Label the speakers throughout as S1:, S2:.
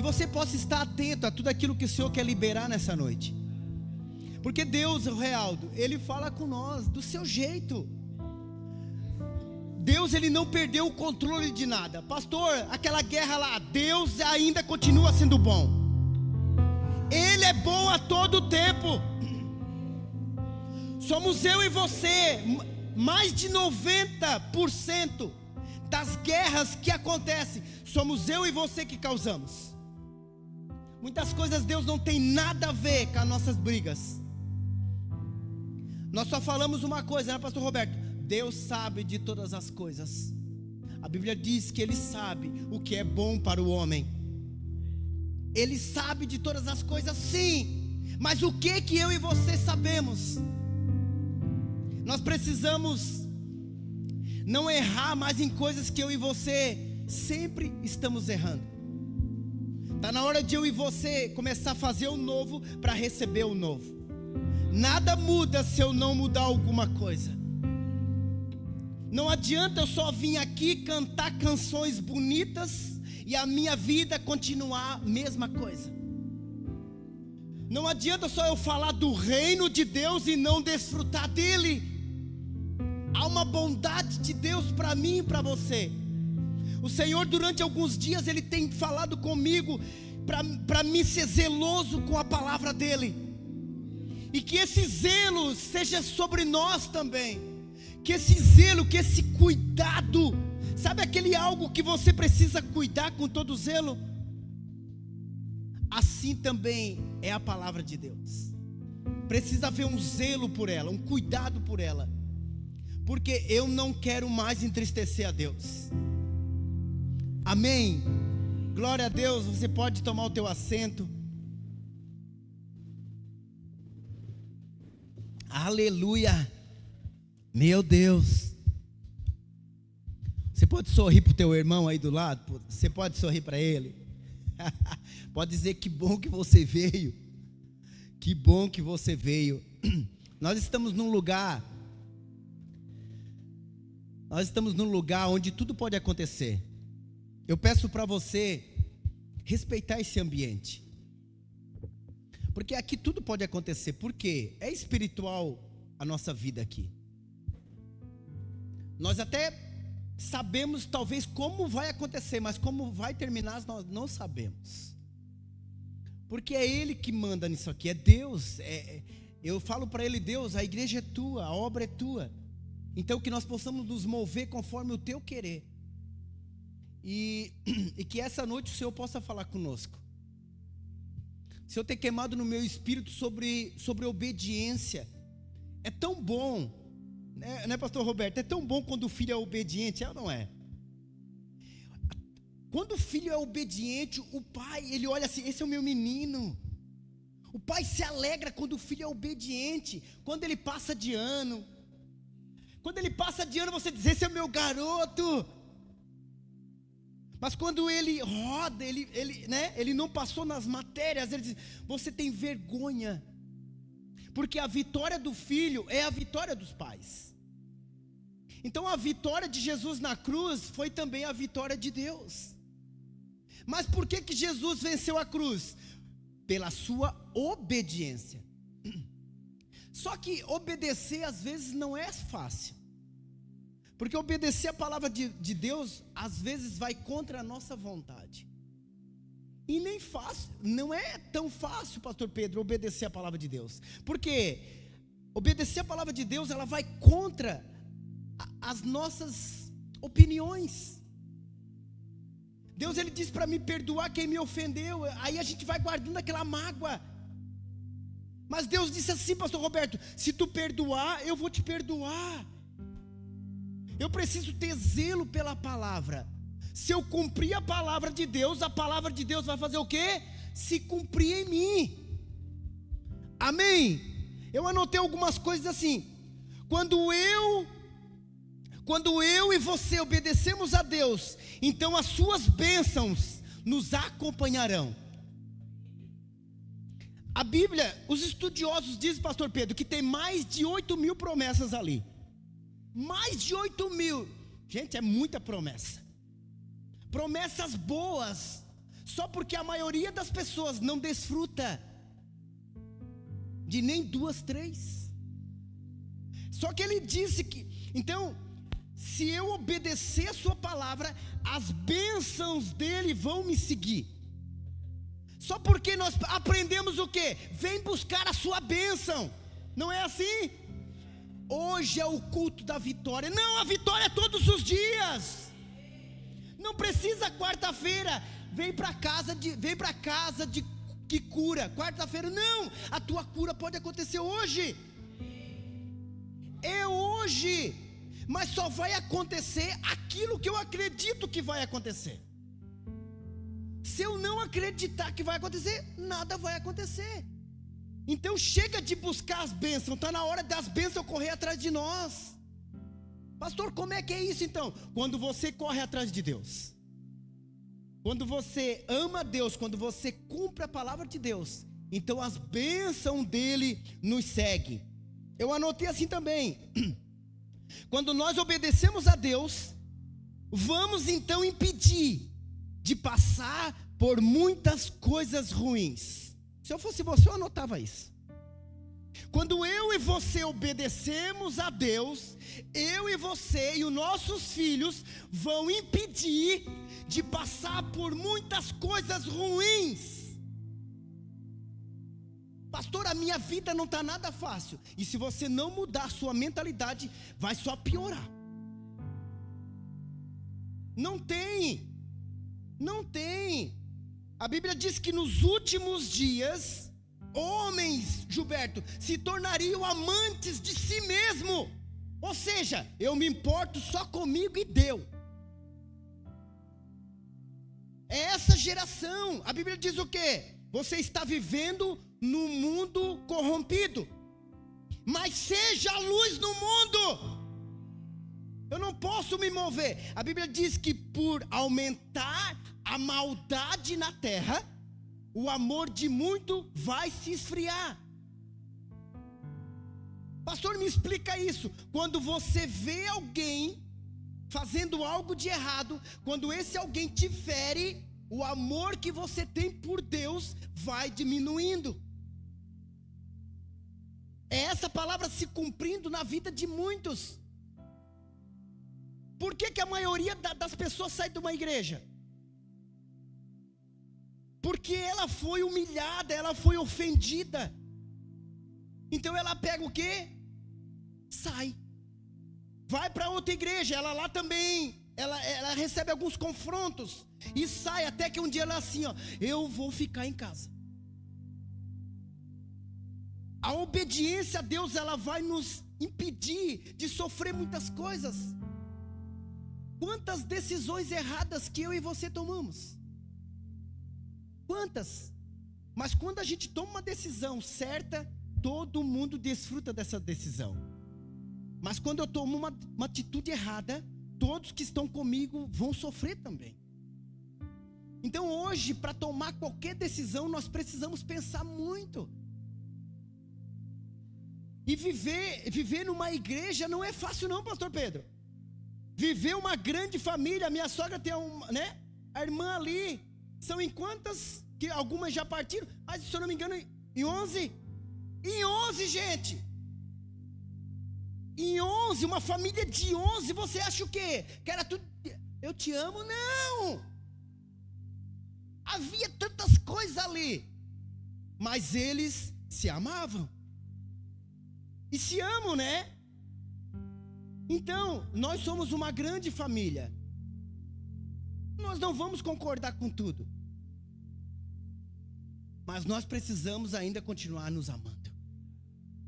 S1: você possa estar atento a tudo aquilo que o Senhor quer liberar nessa noite. Porque Deus, o Realdo, Ele fala com nós do seu jeito. Deus, Ele não perdeu o controle de nada. Pastor, aquela guerra lá, Deus ainda continua sendo bom. Ele é bom a todo tempo. Somos eu e você. Mais de 90% das guerras que acontecem, somos eu e você que causamos. Muitas coisas Deus não tem nada a ver com as nossas brigas. Nós só falamos uma coisa, né, pastor Roberto? Deus sabe de todas as coisas. A Bíblia diz que Ele sabe o que é bom para o homem. Ele sabe de todas as coisas, sim. Mas o que eu e você sabemos? Nós precisamos não errar mais em coisas que eu e você sempre estamos errando. Está na hora de eu e você começar a fazer o novo para receber o novo. Nada muda se eu não mudar alguma coisa. Não adianta eu só vir aqui cantar canções bonitas e a minha vida continuar a mesma coisa. Não adianta só eu falar do reino de Deus e não desfrutar dele. Há uma bondade de Deus para mim e para você. O Senhor durante alguns dias Ele tem falado comigo para mim ser zeloso com a palavra dEle. E que esse zelo seja sobre nós também. Que esse zelo, que esse cuidado, sabe aquele algo que você precisa cuidar com todo zelo? Assim também é a palavra de Deus. Precisa haver um zelo por ela, um cuidado por ela. Porque eu não quero mais entristecer a Deus. Amém? Glória a Deus. Você pode tomar o teu assento. Aleluia. Meu Deus. Você pode sorrir para o teu irmão aí do lado? Você pode sorrir para ele? Pode dizer que bom que você veio. Que bom que você veio. Nós estamos num lugar onde tudo pode acontecer. Eu peço para você respeitar esse ambiente. Porque aqui tudo pode acontecer. Por quê? É espiritual a nossa vida aqui. Nós até sabemos talvez como vai acontecer, mas como vai terminar nós não sabemos. Porque é Ele que manda nisso aqui, é Deus. Eu falo para Ele: Deus, a igreja é tua, a obra é tua. Então que nós possamos nos mover conforme o teu querer. E que essa noite o Senhor possa falar conosco. O Senhor tem queimado no meu espírito sobre obediência. É tão bom, né, pastor Roberto? É tão bom quando o filho é obediente, é ou não é? Quando o filho é obediente, o pai, ele olha assim: esse é o meu menino. O pai se alegra quando o filho é obediente. Quando ele passa de ano. Quando ele passa de ano, você diz: esse é o meu garoto. Mas quando ele roda, ele não passou nas matérias, ele diz: você tem vergonha. Porque a vitória do filho é a vitória dos pais. Então a vitória de Jesus na cruz foi também a vitória de Deus. Mas por que Jesus venceu a cruz? Pela sua obediência. Só que obedecer às vezes não é fácil. Porque obedecer a palavra de Deus às vezes vai contra a nossa vontade. E nem fácil, não é tão fácil, pastor Pedro, obedecer a palavra de Deus. Porque obedecer a palavra de Deus, ela vai contra as nossas opiniões. Deus, Ele diz para me perdoar quem me ofendeu. Aí a gente vai guardando aquela mágoa. Mas Deus disse assim, pastor Roberto: se tu perdoar, eu vou te perdoar. Eu preciso ter zelo pela palavra. Se eu cumprir a palavra de Deus vai fazer o quê? Se cumprir em mim. Amém? Eu anotei algumas coisas assim. Quando eu e você obedecemos a Deus, então as suas bênçãos nos acompanharão. A Bíblia, os estudiosos dizem, pastor Pedro, que tem mais de 8.000 promessas ali. Mais de 8.000. Gente, é muita promessa. Promessas boas. Só porque a maioria das pessoas não desfruta de nem 2, 3. Só que ele disse que, então, se eu obedecer a sua palavra, as bênçãos dele vão me seguir. Só porque nós aprendemos o quê? Vem buscar a sua bênção. Não é assim? Hoje é o culto da vitória. Não, a vitória é todos os dias. Não precisa quarta-feira. Vem para casa de que cura. Quarta-feira não. A tua cura pode acontecer hoje. É hoje. Mas só vai acontecer aquilo que eu acredito que vai acontecer. Se eu não acreditar que vai acontecer, nada vai acontecer. Então chega de buscar as bênçãos. Está na hora das bênçãos correr atrás de nós. Pastor, como é que é isso então? Quando você corre atrás de Deus, quando você ama Deus, quando você cumpre a palavra de Deus, então as bênçãos dele nos seguem. Eu anotei assim também. Quando nós obedecemos a Deus, vamos então impedir de passar por muitas coisas ruins. Se eu fosse você, eu anotava isso. Quando eu e você obedecemos a Deus, eu e você e os nossos filhos vão impedir de passar por muitas coisas ruins. Pastor, a minha vida não está nada fácil. E se você não mudar a sua mentalidade, vai só piorar. Não tem. A Bíblia diz que nos últimos dias, homens, Gilberto, se tornariam amantes de si mesmo. Ou seja, eu me importo só comigo e deu. É essa geração. A Bíblia diz o quê? Você está vivendo no mundo corrompido, mas seja a luz no mundo. Eu não posso me mover. A Bíblia diz que por aumentar a maldade na terra, o amor de muito vai se esfriar. Pastor, me explica isso. Quando você vê alguém fazendo algo de errado, quando esse alguém te fere, o amor que você tem por Deus vai diminuindo. É essa palavra se cumprindo na vida de muitos. Por que a maioria das pessoas sai de uma igreja? Porque ela foi humilhada, ela foi ofendida. Então ela pega o quê? Sai. Vai para outra igreja, ela lá também, ela recebe alguns confrontos. E sai, até que um dia ela assim, ó, eu vou ficar em casa. A obediência a Deus, ela vai nos impedir de sofrer muitas coisas. Quantas decisões erradas que eu e você tomamos? Quantas? Mas quando a gente toma uma decisão certa, todo mundo desfruta dessa decisão. Mas quando eu tomo uma atitude errada, todos que estão comigo vão sofrer também. Então hoje, para tomar qualquer decisão, nós precisamos pensar muito. E viver numa igreja não é fácil não, pastor Pedro. Viver uma grande família, minha sogra tem a irmã ali, são em quantas, que algumas já partiram, mas se eu não me engano, em 11? Em 11, gente. Em 11, uma família de 11, você acha o quê? Que era tudo, eu te amo? Não. Havia tantas coisas ali, mas eles se amavam. E se amam, né? Então, nós somos uma grande família. Nós não vamos concordar com tudo, mas nós precisamos ainda continuar nos amando.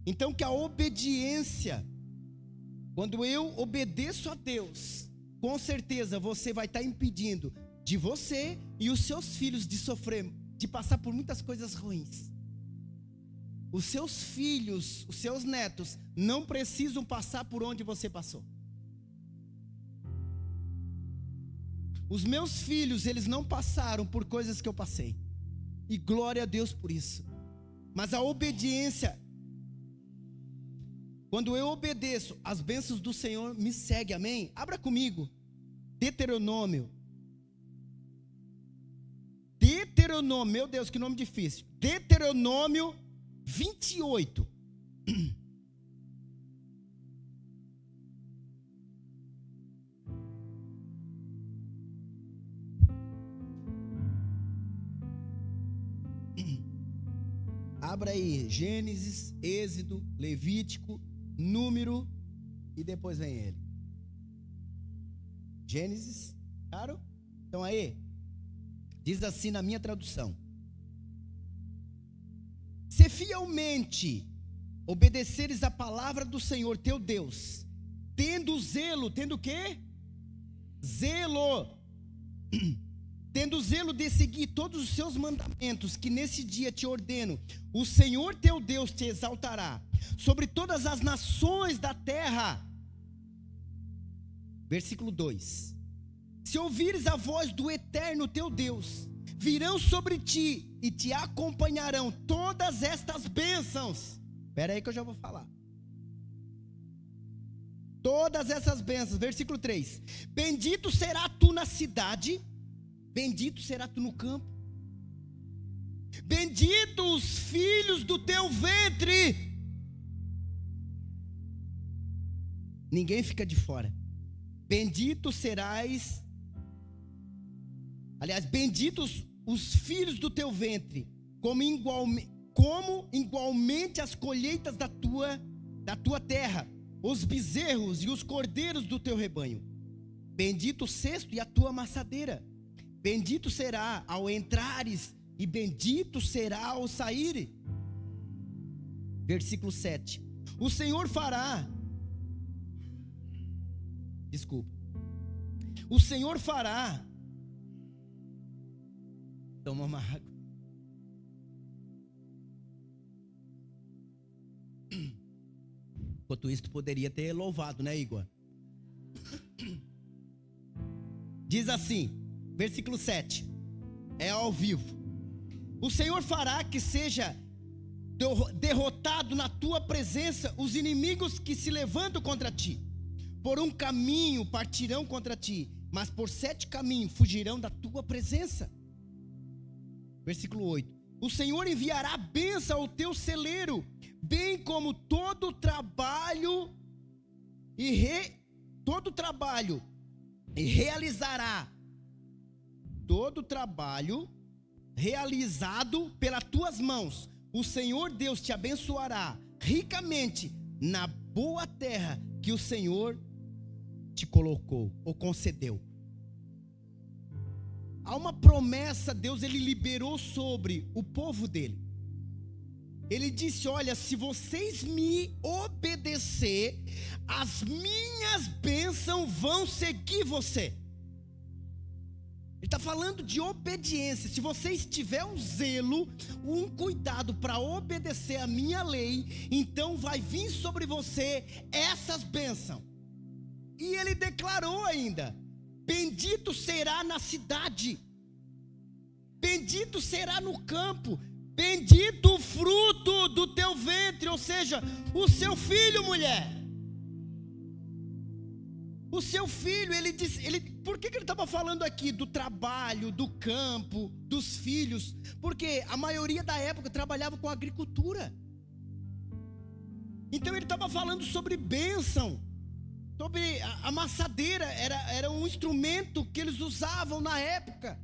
S1: Então que a obediência, quando eu obedeço a Deus, com certeza você vai estar impedindo de você e os seus filhos de sofrer, de passar por muitas coisas ruins. Os seus filhos, os seus netos não precisam passar por onde você passou. Os meus filhos, eles não passaram por coisas que eu passei. E glória a Deus por isso. Mas a obediência, quando eu obedeço, as bênçãos do Senhor me seguem, amém? Abra comigo, Deuteronômio Deuteronômio, meu Deus, que nome difícil. Deuteronômio 28. Abra aí, Gênesis, Êxodo, Levítico, Número, e depois vem ele. Gênesis, claro? Então aí, diz assim na minha tradução: se fielmente obedeceres a palavra do Senhor teu Deus, tendo zelo, tendo o quê? Zelo. Tendo zelo de seguir todos os seus mandamentos, que nesse dia te ordeno, o Senhor teu Deus te exaltará sobre todas as nações da terra. Versículo 2: se ouvires a voz do Eterno teu Deus, virão sobre ti e te acompanharão todas estas bênçãos. Espera aí que eu já vou falar. Todas essas bênçãos. Versículo 3: bendito será tu na cidade, bendito será tu no campo, bendito os filhos do teu ventre. Ninguém fica de fora. Bendito serás, aliás, benditos os filhos do teu ventre, como igualmente as colheitas da tua terra, os bezerros e os cordeiros do teu rebanho. Bendito o cesto e a tua amassadeira. Bendito será ao entrares e bendito será ao sair. Versículo 7: o Senhor fará, o Senhor fará, toma uma água. Enquanto isso, tu poderia ter louvado, né, Igor? Diz assim, versículo 7, é ao vivo: o Senhor fará que seja derrotado na tua presença os inimigos que se levantam contra ti. Por um caminho partirão contra ti, mas por 7 caminhos fugirão da tua presença. Versículo 8: o Senhor enviará bênção ao teu celeiro, bem como todo trabalho e realizará todo trabalho realizado pelas tuas mãos. O Senhor Deus te abençoará ricamente na boa terra que o Senhor te colocou ou concedeu. Há uma promessa, Deus ele liberou sobre o povo dele. Ele disse: olha, se vocês me obedecer, as minhas bênçãos vão seguir você. Ele está falando de obediência. Se vocês tiverem um zelo, um cuidado para obedecer a minha lei, então vai vir sobre você essas bênçãos. E ele declarou ainda: bendito será na cidade, bendito será no campo, bendito o fruto do teu ventre, ou seja, o seu filho, mulher. O seu filho, ele disse, por que ele estava falando aqui do trabalho, do campo, dos filhos? Porque a maioria da época trabalhava com agricultura. Então ele estava falando sobre bênção, sobre a amassadeira, era um instrumento que eles usavam na época.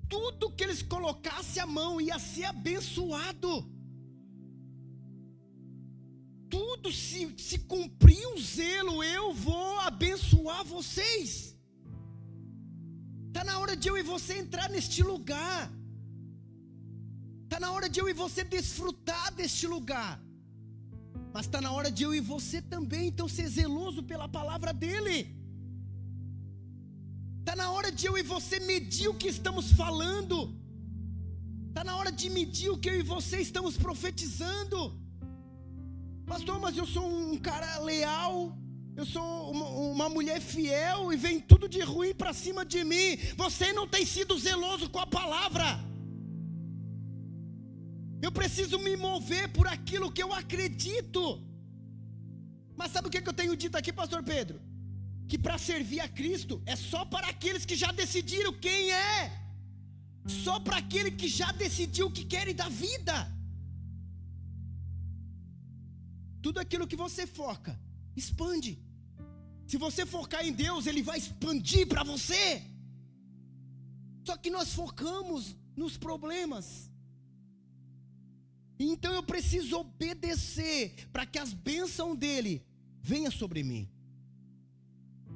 S1: Tudo que eles colocassem a mão ia ser abençoado. Tudo se cumprir um zelo, eu vou abençoar vocês. Está na hora de eu e você entrar neste lugar. Está na hora de eu e você desfrutar deste lugar. Mas está na hora de eu e você também, então, ser zeloso pela palavra dele. Está na hora de eu e você medir o que estamos falando. Está na hora de medir o que eu e você estamos profetizando. Pastor, mas eu sou um cara leal, eu sou uma mulher fiel e vem tudo de ruim para cima de mim. Você não tem sido zeloso com a palavra. Eu preciso me mover por aquilo que eu acredito. Mas sabe o que eu tenho dito aqui, pastor Pedro? Que para servir a Cristo é só para aqueles que já decidiram quem é. só para aquele que já decidiu o que quer da vida. Tudo aquilo que você foca, expande. Se você focar em Deus, Ele vai expandir para você. Só que nós focamos nos problemas. Então eu preciso obedecer para que as bênçãos dEle venham sobre mim.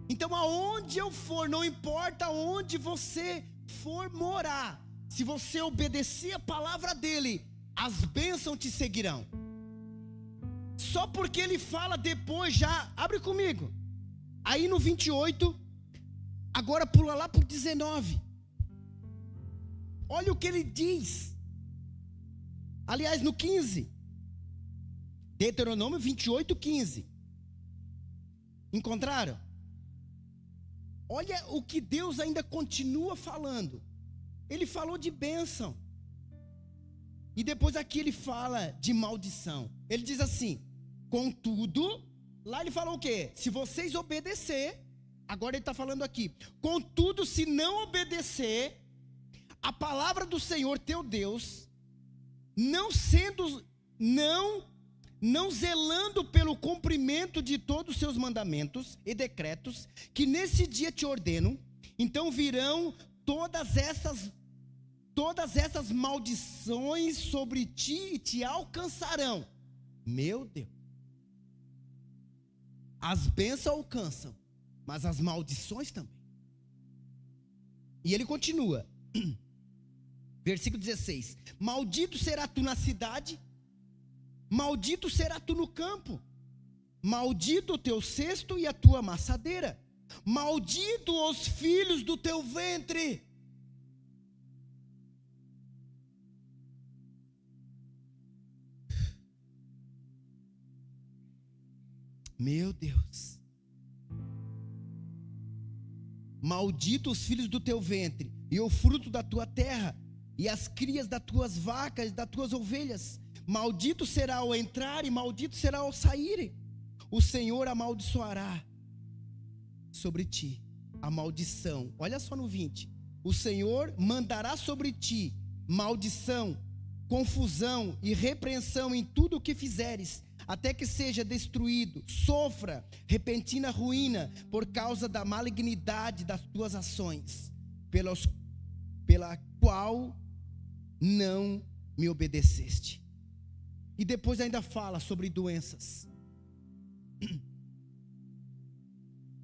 S1: Então aonde eu for, não importa onde você for morar, se você obedecer a palavra dEle, as bênçãos te seguirão. Só porque Ele fala depois já, abre comigo, aí no 28, agora pula lá para o 19, olha o que Ele diz, aliás no 15, Deuteronômio 28, 15, encontraram? Olha o que Deus ainda continua falando. Ele falou de bênção, e depois aqui Ele fala de maldição. Ele diz assim: contudo, lá Ele falou o quê? Se vocês obedecer, agora Ele está falando aqui, contudo, se não obedecer a palavra do Senhor teu Deus, não zelando pelo cumprimento de todos os seus mandamentos e decretos, que nesse dia te ordeno, então virão todas essas maldições sobre ti e te alcançarão. Meu Deus, as bênçãos alcançam, mas as maldições também. E ele continua, versículo 16: maldito será tu na cidade, maldito será tu no campo, maldito o teu cesto e a tua amassadeira, maldito os filhos do teu ventre. Meu Deus, maldito os filhos do teu ventre, e o fruto da tua terra, e as crias das tuas vacas, das tuas ovelhas. Maldito será ao entrar e maldito será ao sair. O Senhor amaldiçoará sobre ti a maldição. Olha só no 20: o Senhor mandará sobre ti maldição, confusão e repreensão em tudo o que fizeres, até que seja destruído, sofra repentina ruína por causa da malignidade das tuas ações, pela qual não me obedeceste. E depois ainda fala sobre doenças.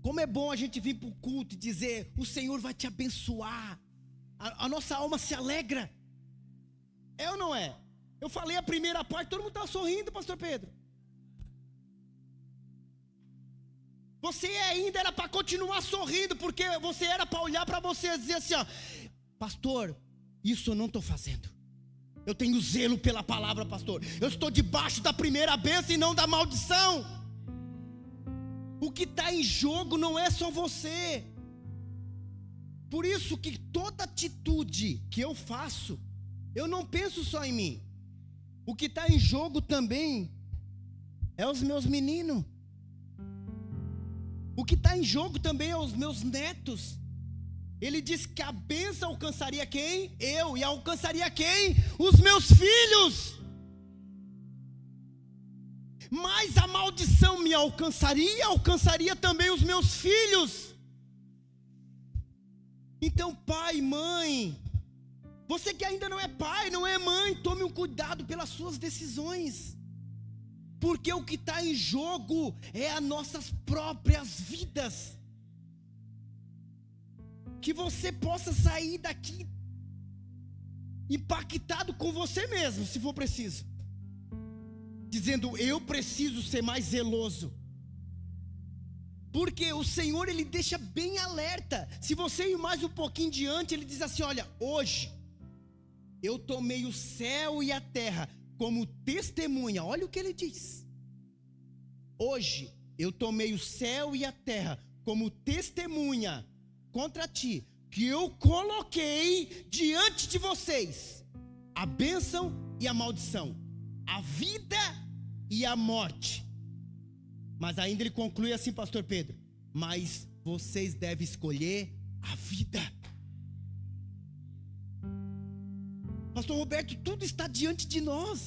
S1: Como é bom a gente vir para o culto e dizer: o Senhor vai te abençoar. A nossa alma se alegra. É ou não é? Eu falei a primeira parte, todo mundo está sorrindo, pastor Pedro. Você ainda era para continuar sorrindo, porque você era para olhar para você e dizer assim: ó, pastor, isso eu não estou fazendo. Eu tenho zelo pela palavra, pastor. Eu estou debaixo da primeira bênção e não da maldição. O que está em jogo não é só você. Por isso que toda atitude que eu faço, eu não penso só em mim. O que está em jogo também é os meus meninos. O que está em jogo também é os meus netos. Ele diz que a bênção alcançaria quem? Eu. E alcançaria quem? Os meus filhos. Mas a maldição me alcançaria também os meus filhos. Então, pai, mãe, você que ainda não é pai, não é mãe, tome um cuidado pelas suas decisões. Porque o que está em jogo é as nossas próprias vidas. Que você possa sair daqui impactado com você mesmo, se for preciso, dizendo: eu preciso ser mais zeloso. Porque o Senhor, Ele deixa bem alerta. Se você ir mais um pouquinho diante, Ele diz assim: olha, hoje eu tomei o céu e a terra como testemunha. Olha o que Ele diz: hoje eu tomei o céu e a terra como testemunha contra ti, que eu coloquei diante de vocês a bênção e a maldição, a vida e a morte. Mas ainda ele conclui assim, pastor Pedro: mas vocês devem escolher a vida. Pastor Roberto, tudo está diante de nós.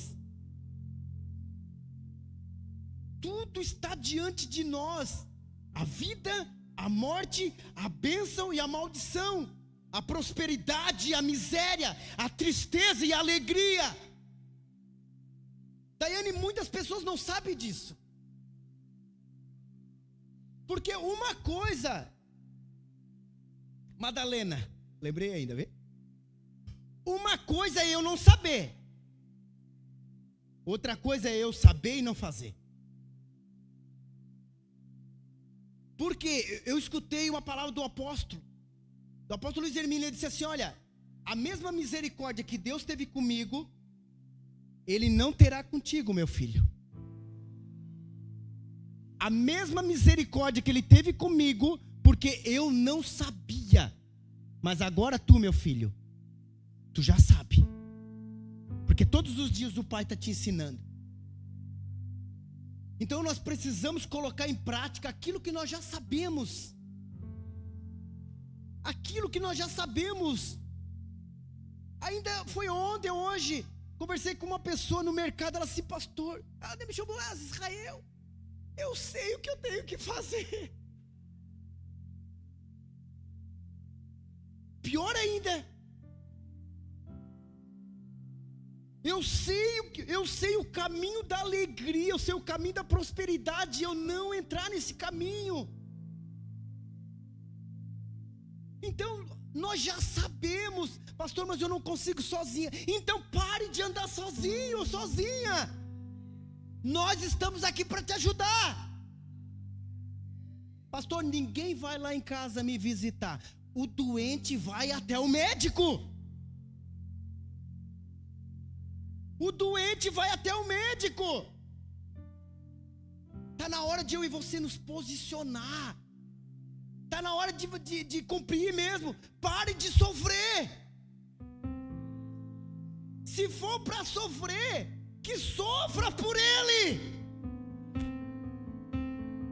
S1: Tudo está diante de nós. A vida, a morte, a bênção e a maldição. A prosperidade e a miséria. A tristeza e a alegria. Daiane, muitas pessoas não sabem disso. Porque uma coisa, Madalena, lembrei ainda, vê? Uma coisa é eu não saber. Outra coisa é eu saber e não fazer. Porque eu escutei uma palavra do apóstolo Luiz Hermínio. Ele disse assim: olha, a mesma misericórdia que Deus teve comigo, Ele não terá contigo, meu filho. A mesma misericórdia que Ele teve comigo, porque eu não sabia. Mas agora tu, meu filho, tu já sabe. Porque todos os dias o Pai está te ensinando. Então nós precisamos colocar em prática aquilo que nós já sabemos. Aquilo que nós já sabemos. Ainda foi ontem, hoje, conversei com uma pessoa no mercado. Ela disse: pastor, ela me chamou, Israel, eu sei o que eu tenho que fazer. Pior ainda, eu sei o caminho da alegria, eu sei o caminho da prosperidade, eu não entrar nesse caminho. Então, nós já sabemos, pastor, mas eu não consigo sozinha. Então pare de andar sozinho ou sozinha. Nós estamos aqui para te ajudar. Pastor, ninguém vai lá em casa me visitar. O doente vai até o médico. O doente vai até o médico. Está na hora de eu e você nos posicionar. Está na hora de cumprir mesmo. Pare de sofrer. Se for para sofrer, que sofra por ele.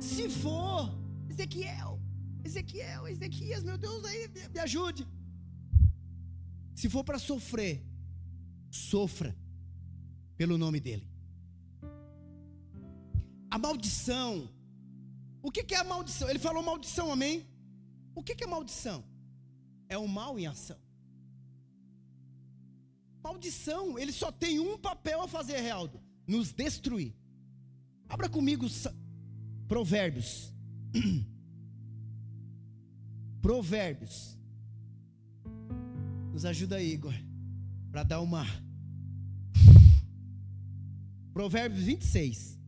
S1: Se for, Ezequias, meu Deus, aí me ajude. Se for para sofrer, sofra pelo nome dele. A maldição. O que é a maldição? Ele falou maldição, amém? O que é maldição? É o mal em ação. Maldição, ele só tem um papel a fazer, Realdo: nos destruir. Abra comigo Provérbios. Provérbios. Nos ajuda aí, Igor, para dar uma. Provérbios 26.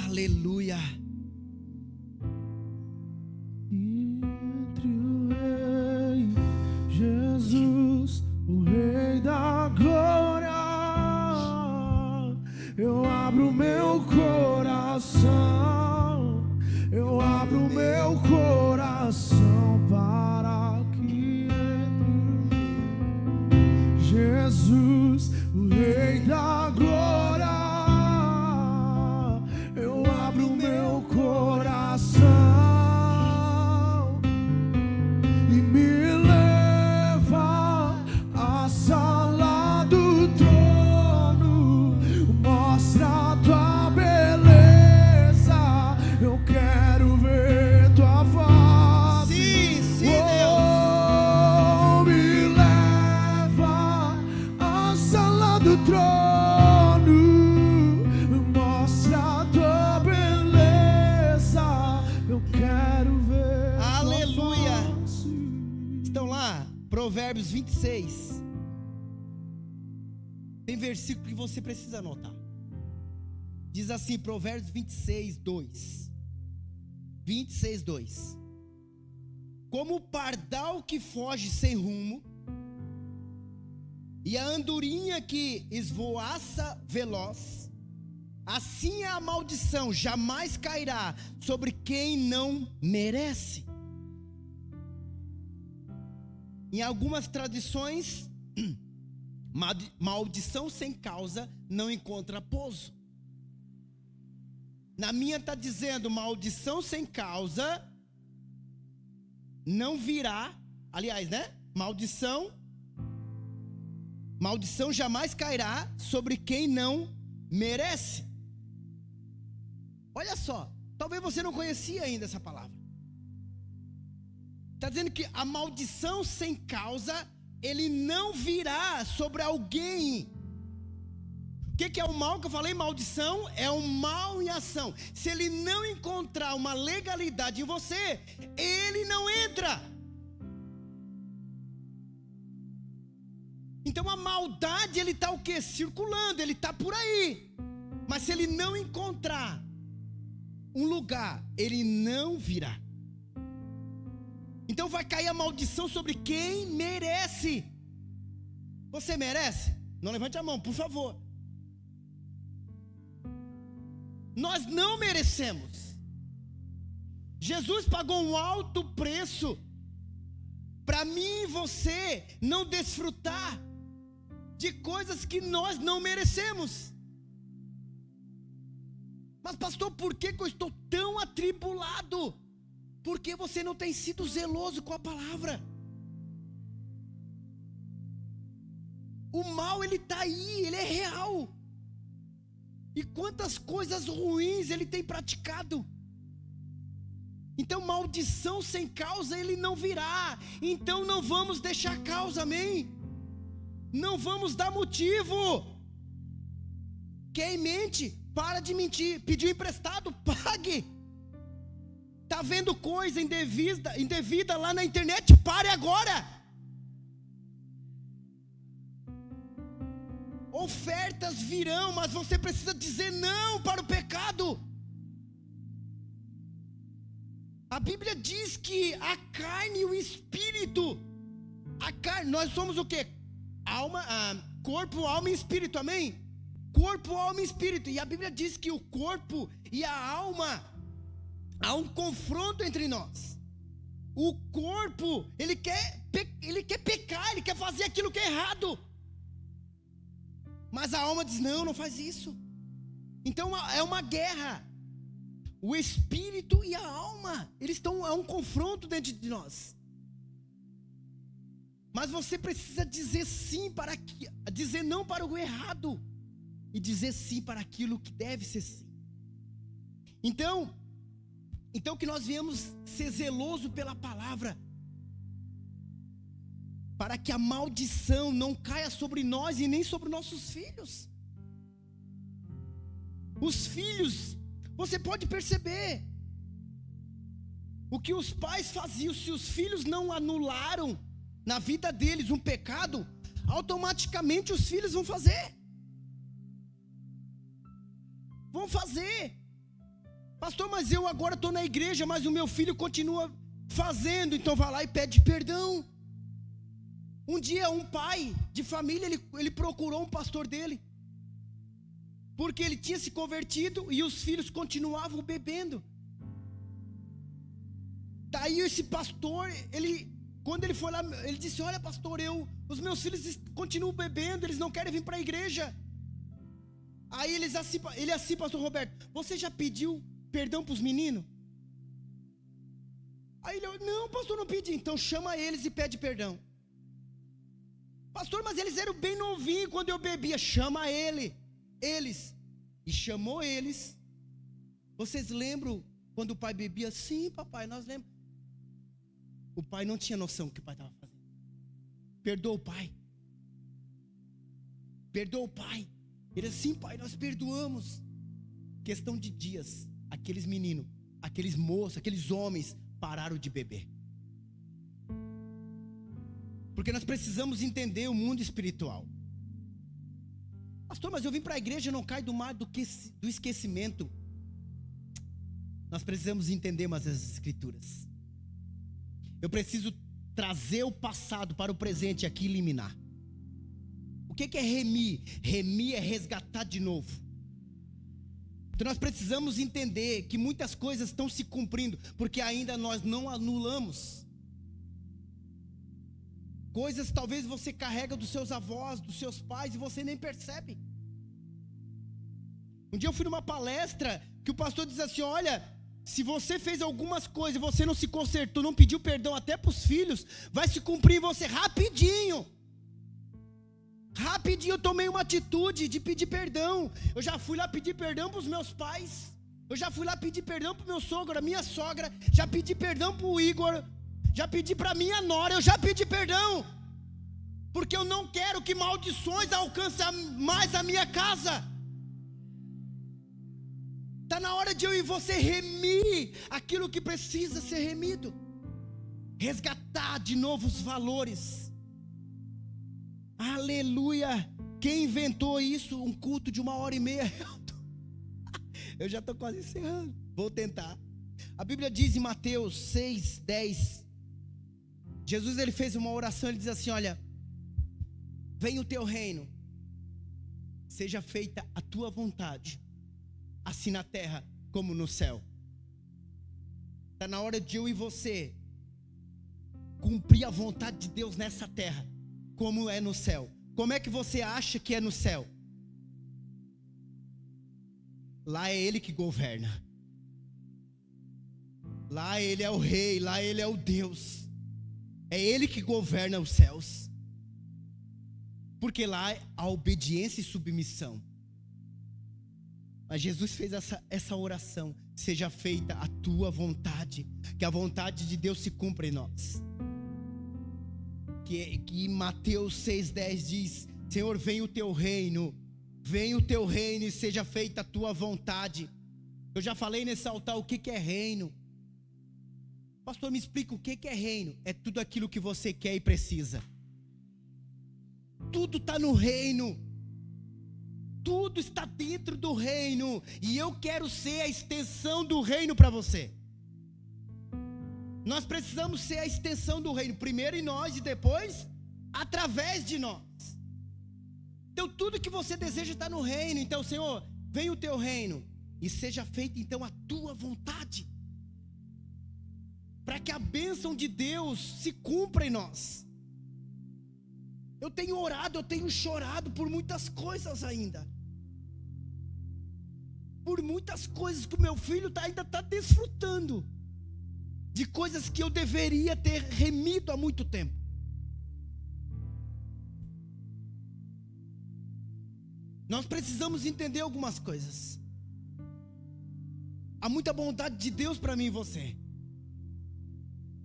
S1: Aleluia.
S2: Entre o Rei Jesus, o Rei da glória, eu abro meu coração, eu abro meu coração para que entre Jesus, o Rei da glória, eu abro meu coração e me leva à sala do trono, mostra a tua beleza, eu quero ver tua face.
S1: Sim, sim,
S2: Oh, me leva à sala do trono, mostra a tua beleza, eu quero ver
S1: Aleluia.
S2: tua face.
S1: Estão lá, Provérbios 26. Tem versículo que você precisa anotar. Diz assim, Provérbios 26, 2. 26, 2. Como o pardal que foge sem rumo, e a andorinha que esvoaça veloz, assim é a maldição, jamais cairá sobre quem não merece. Em algumas tradições, maldição sem causa não encontra pouso. Na minha está dizendo, maldição sem causa não virá, aliás, né? Maldição jamais cairá sobre quem não merece. Olha só, talvez você não conhecia ainda essa palavra. Está dizendo que a maldição sem causa, ele não virá sobre alguém. O que é o mal que eu falei? Maldição é um mal em ação. Se ele não encontrar uma legalidade em você, ele não entra. Então a maldade, ele está o quê? Circulando, ele está por aí. Mas se ele não encontrar um lugar, ele não virá. Então vai cair a maldição sobre quem merece. Você merece? Não levante a mão, por favor. Nós não merecemos. Jesus pagou um alto preço para mim e você não desfrutar de coisas que nós não merecemos. Mas pastor, por que eu estou tão atribulado? Porque você não tem sido zeloso com a palavra. O mal, ele está aí, ele é real. E quantas coisas ruins ele tem praticado. Então maldição sem causa ele não virá. Então não vamos deixar causa, amém? Não vamos dar motivo. Quem mente, para de mentir. Pediu emprestado, pague. Está vendo coisa indevida lá na internet, pare agora. Ofertas virão, mas você precisa dizer não para o pecado. A Bíblia diz que a carne e o espírito, a carne, nós somos o quê? Alma, corpo, alma e espírito, amém? Corpo, alma e espírito. E a Bíblia diz que o corpo e a alma, há um confronto entre nós. O corpo, ele quer pecar, ele quer fazer aquilo que é errado. Mas a alma diz, não faz isso. Então é uma guerra. O espírito e a alma, eles estão a um confronto dentro de nós. Mas você precisa dizer sim dizer não para o errado e dizer sim para aquilo que deve ser sim. Então que nós viemos ser zeloso pela palavra, para que a maldição não caia sobre nós e nem sobre nossos filhos. Os filhos, você pode perceber o que os pais faziam. Se os filhos não anularam na vida deles um pecado, automaticamente os filhos vão fazer. Pastor, mas eu agora estou na igreja, mas o meu filho continua fazendo. Então vai lá e pede perdão. Um dia um pai de família, ele procurou um pastor dele, porque ele tinha se convertido e os filhos continuavam bebendo. Daí esse pastor, quando ele foi lá, ele disse, olha pastor, os meus filhos continuam bebendo, eles não querem vir para a igreja. Aí ele assim, pastor Roberto, você já pediu perdão para os meninos? Aí ele, não pastor, não pedi. Então chama eles e pede perdão. Pastor, mas eles eram bem novinhos quando eu bebia. Chama eles. E chamou eles. Vocês lembram quando o pai bebia? Sim, papai, nós lembramos. O pai não tinha noção do que o pai estava fazendo. Perdoa o pai. Ele assim, pai, nós perdoamos. Questão de dias, aqueles meninos, aqueles moços, aqueles homens pararam de beber. Porque nós precisamos entender o mundo espiritual. Pastor, mas eu vim para a igreja e não cai do mar do esquecimento. Nós precisamos entender mais as escrituras. Eu preciso trazer o passado para o presente aqui e eliminar. O que é remir? Remir é resgatar de novo. Então nós precisamos entender que muitas coisas estão se cumprindo, porque ainda nós não anulamos. Coisas talvez você carrega dos seus avós, dos seus pais, e você nem percebe. Um dia eu fui numa palestra que o pastor diz assim, olha, Se você fez algumas coisas e você não se consertou, não pediu perdão até para os filhos, vai se cumprir em você rapidinho. Rapidinho eu tomei uma atitude de pedir perdão. Eu já fui lá pedir perdão para os meus pais. Eu já fui lá pedir perdão para o meu sogro, a minha sogra. Já pedi perdão para o Igor. Já pedi para a minha nora. Eu já pedi perdão. Porque eu não quero que maldições alcancem mais a minha casa. Está na hora de eu e você remir aquilo que precisa ser remido. Resgatar de novo os valores. Aleluia. Quem inventou isso? Um culto de 1h30. Eu já estou quase encerrando. Vou tentar. A Bíblia diz em Mateus 6:10. Jesus ele fez uma oração. Ele diz assim: olha, venha o teu reino, seja feita a tua vontade, assim na terra como no céu. Está na hora de eu e você cumprir a vontade de Deus nessa terra, como é no céu. Como é que você acha que é no céu? Lá é Ele que governa. Lá Ele é o rei, lá Ele é o Deus. É Ele que governa os céus. Porque lá há obediência e submissão. Mas Jesus fez essa oração: seja feita a tua vontade, que a vontade de Deus se cumpra em nós. Que Mateus 6:10 diz: Senhor, venha o teu reino, venha o teu reino e seja feita a tua vontade. Eu já falei nesse altar o que é reino. Pastor, me explica o que é reino. É tudo aquilo que você quer e precisa. Tudo está no reino. Tudo está dentro do reino. E eu quero ser a extensão do reino para você. Nós precisamos ser a extensão do reino. Primeiro em nós e depois através de nós. Então tudo que você deseja está no reino. Então, Senhor, venha o teu reino e seja feita então a tua vontade. Para que a bênção de Deus se cumpra em nós. Eu tenho orado, eu tenho chorado por muitas coisas ainda. Por muitas coisas que o meu filho ainda está desfrutando. De coisas que eu deveria ter remido há muito tempo. Nós precisamos entender algumas coisas. Há muita bondade de Deus para mim e você.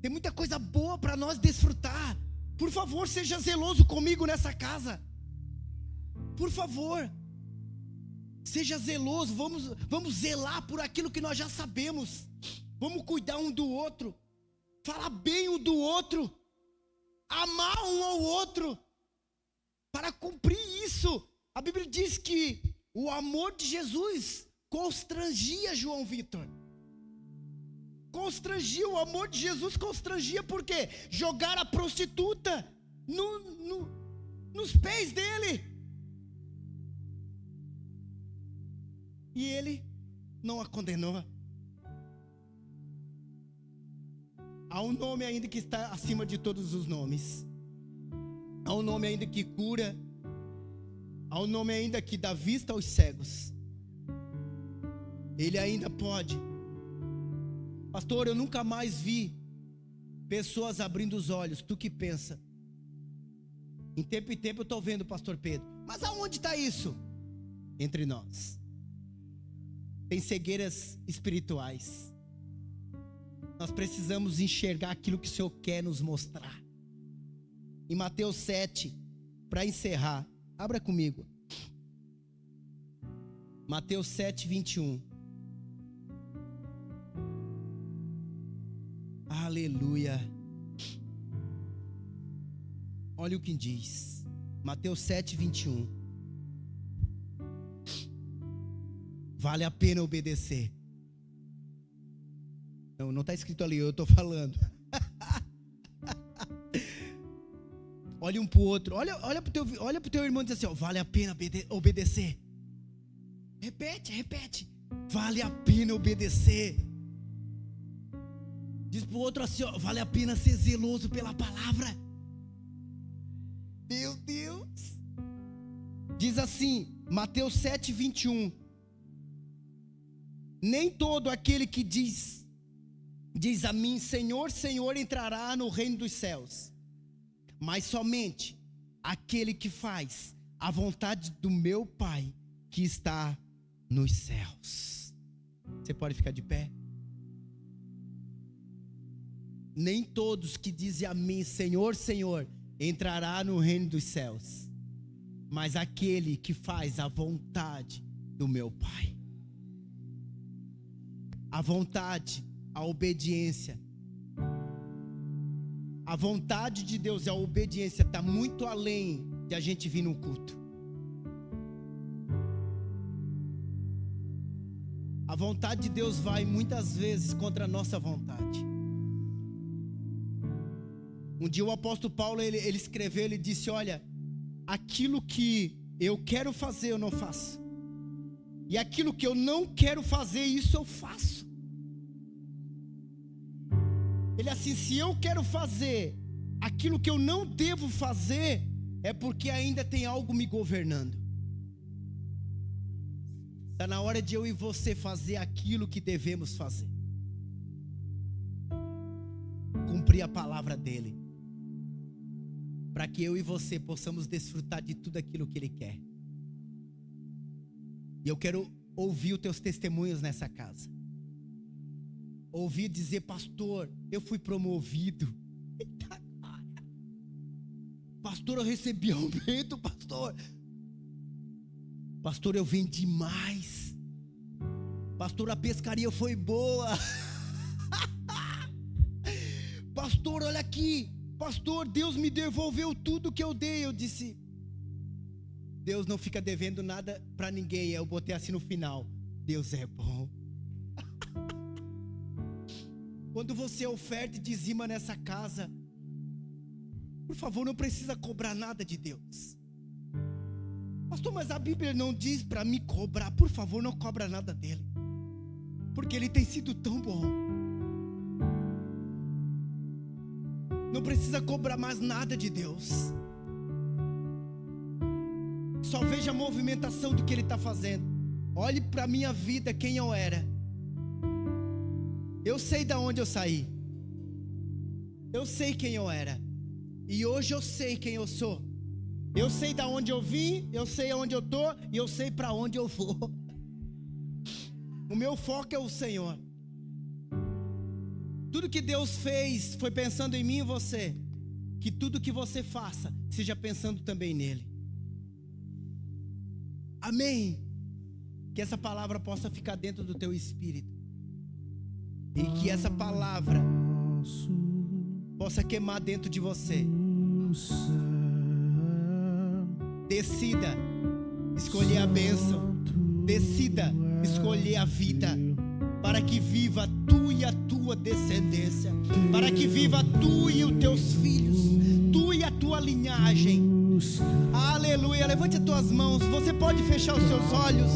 S1: Tem muita coisa boa para nós desfrutar. Por favor, seja zeloso comigo nessa casa. Por favor. Seja zeloso, vamos zelar por aquilo que nós já sabemos. Vamos cuidar um do outro. Falar bem um do outro. Amar um ao outro. Para cumprir isso. A Bíblia diz que o amor de Jesus constrangia João Vitor. Constrangia, o amor de Jesus constrangia, por quê? Jogar a prostituta nos pés dele. E ele não a condenou. Há um nome ainda que está acima de todos os nomes. Há um nome ainda que cura. Há um nome ainda que dá vista aos cegos. Ele ainda pode. Pastor, eu nunca mais vi pessoas abrindo os olhos. Tu que pensa? Em tempo eu estou vendo, pastor Pedro. Mas aonde está isso? Entre nós. Tem cegueiras espirituais. Nós precisamos enxergar aquilo que o Senhor quer nos mostrar. Em Mateus 7, para encerrar, abra comigo. Mateus 7, 21. Aleluia. Olha o que diz. Mateus 7, 21. Vale a pena obedecer. Não está escrito ali, eu estou falando. Olha um para o outro. Olha para o teu irmão e diz assim: ó, vale a pena obedecer. Repete. Vale a pena obedecer. Diz para o outro assim: ó, vale a pena ser zeloso pela palavra. Meu Deus. Diz assim, Mateus 7, 21. Nem todo aquele que diz a mim, Senhor, Senhor, entrará no reino dos céus, mas somente aquele que faz a vontade do meu Pai que está nos céus. Você pode ficar de pé? Nem todos que dizem a mim, Senhor, Senhor, entrará no reino dos céus, mas aquele que faz a vontade do meu Pai. A vontade, a obediência. A vontade de Deus e a obediência está muito além de a gente vir no culto. A vontade de Deus vai muitas vezes contra a nossa vontade. Um dia o apóstolo Paulo, ele escreveu, ele disse, olha, aquilo que eu quero fazer eu não faço, e aquilo que eu não quero fazer, isso eu faço. Ele assim, se eu quero fazer aquilo que eu não devo fazer, é porque ainda tem algo me governando. Está na hora de eu e você fazer aquilo que devemos fazer, cumprir a palavra dele, para que eu e você possamos desfrutar de tudo aquilo que ele quer. E eu quero ouvir os teus testemunhos nessa casa. Ouvir dizer, pastor, eu fui promovido. Eita, pastor, eu recebi aumento, pastor. Pastor, eu vendi mais. Pastor, a pescaria foi boa. Pastor, olha aqui. Pastor, Deus me devolveu tudo que eu dei. Eu disse, Deus não fica devendo nada para ninguém. Eu botei assim no final, Deus é bom. Quando você oferta e dizima nessa casa, por favor, não precisa cobrar nada de Deus. Pastor, mas a Bíblia não diz para me cobrar. Por favor, não cobra nada dele, porque ele tem sido tão bom. Não precisa cobrar mais nada de Deus. Só veja a movimentação do que ele está fazendo. Olhe para a minha vida, quem eu era. Eu sei de onde eu saí. Eu sei quem eu era. E hoje eu sei quem eu sou. Eu sei de onde eu vim, eu sei aonde eu estou, e eu sei para onde eu vou. O meu foco é o Senhor. Tudo que Deus fez foi pensando em mim e você. Que tudo que você faça seja pensando também nele. Amém. Que essa palavra possa ficar dentro do teu espírito, e que essa palavra possa queimar dentro de você. Decida escolher a bênção. Decida escolher a vida, para que viva tu e a tua descendência, para que viva tu e os teus filhos, tu e a tua linhagem. Aleluia. Levante as tuas mãos. Você pode fechar os seus olhos.